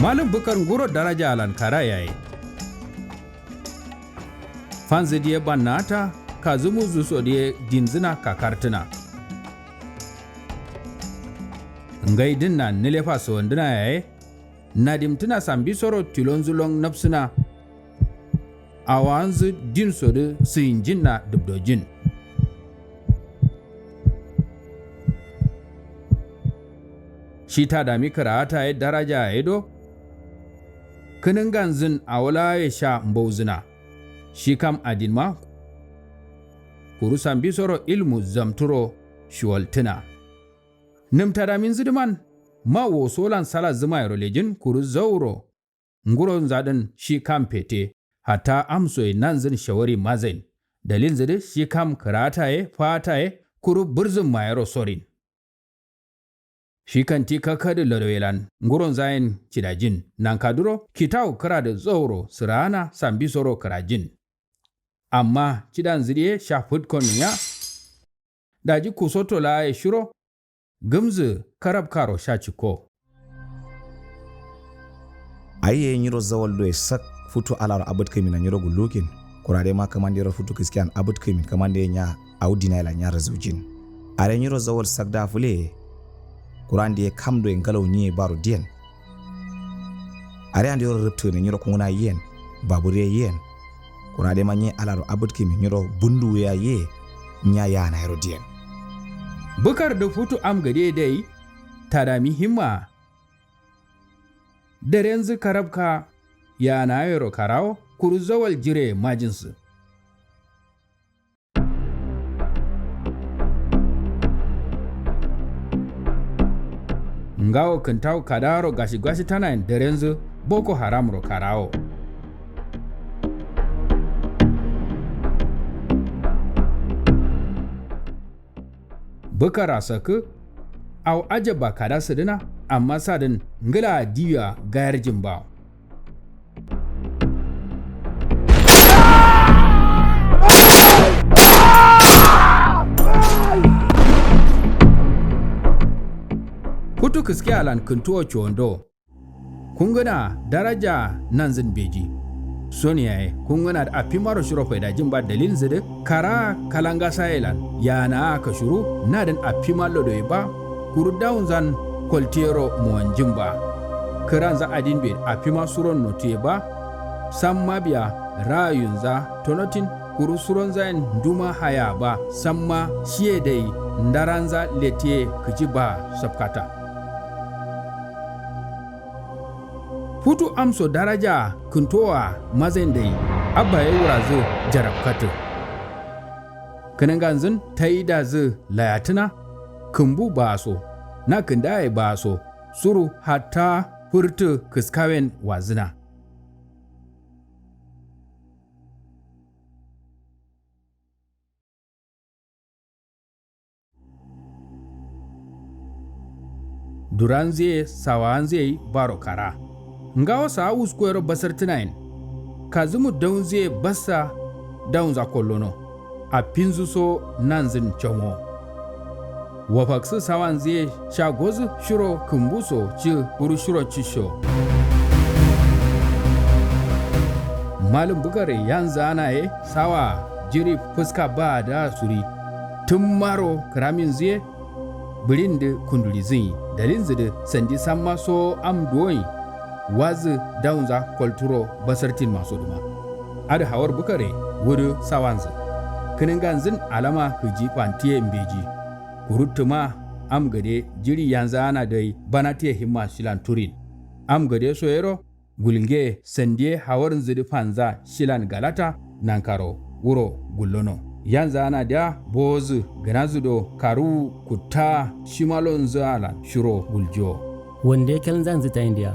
Malam Bukar nguro daraja alan kara yayi. Fanzi diye bannata kazumu zuso diye dinzina kakartuna. Ngai dinna nilefa so ndina yayi. Nadim tuna sambi soro tilonzulong napsuna. Awanzu din sodu sinjinna dubdojin. Shita da mikara ya daraja ya do. Kinin ganzin a wala ya sha mbauzina. Shi kam adinma. Kuru sambi soro ilmu zamturo shuwaltina. Nimtada min zidiman. Ma wo solan sala zima ya rolejin kuru zauro. Nguron zadin shi kam pete. Hata amsoy nanzin shawari mazain. Dalil zidi shi kam karata ya fata ya kuru burzin mayaro sorin. Shi kan ti kakadu ladoyelan nguron zayin kidajin nan kaduro kitau kara da zauro sirana sambi soro karajin. Amma kidan ziriye shafut konunya daji kusoto la ya shiro gumzu karab karo shachiko. Aye nyiro zawal do sak futu alar abut kemin nyiro gulukin kurade ma kamandiro futu kiskian abut kemin kamande nya audina ila nya razujin. Are nyiro zawal sak da fule kurande kamdo en galaw ni baro dien. Are ande yor repto ne nyiro kunguna yen babure yen kurade ma nye alar abut kemin nyiro bundu ya ye nya ya na yoro dien. Bukar da futu am gade dai tadami himma. Darenzu karabka ya na yoro karao kuru zawal jire majinsu. Ngawo kintau kadaro gashi tana darenzu Boko Haram ro karao. Bukar asaku au ajaba kada sidina amma sadin ngila diya gayar jimba. Hutu kiske alan kuntuwa chondo. Kungana daraja nanzin beji. Soniya kungana da apimaro shiro faida jimba dalil zide kara kalanga sayelan yana ka shuru nadin apima lodo ba kuru daun zan koltiero muwan jimba. Kiran za adin be apima suron note ba samma biya rayun za tonotin kuru suron zain duma haya ba samma shiye dai ndaranza lete kiji ba sabkata. Futu amso daraja kuntowa mazain dai abba ya wurazu jarabkatu. Kananganzin ta yi da zu layatuna kumbu ba so na kindaye ba so suru hatta furtu kiskawen wazina. Duranze sawanze baro kara. Ngawo sa uskwero basar tinayin. Kazumu daunze basa daunza kolono. A pinzu so nanzin chomo. Wafaksu sawanze shagozu shiro kumbuso chi uru shiro chisho. Malum Bukare yanzu ana sawa jiri fuska ba da suri. Tun maro karamin zai birin da kunduli zai dalin zai sandi samma so am doyi. Wazi daunza kulturo basartin masu duma. Ada Hawar Bukare wuri sawanzu. Kinin ganzin alama hiji kwantiye mbeji. Kurutuma am gade jiri yanzu ana dai banatiye himma shilan turin. Am gade soyero gulnge sandie hawarin zidi fanza shilan galata nankaro wuro gullono. Yanzu ana da bozu ganazudo karu kuta shimalon zalan shiro guljo. Wanda ya kyan zanzu ta indiya.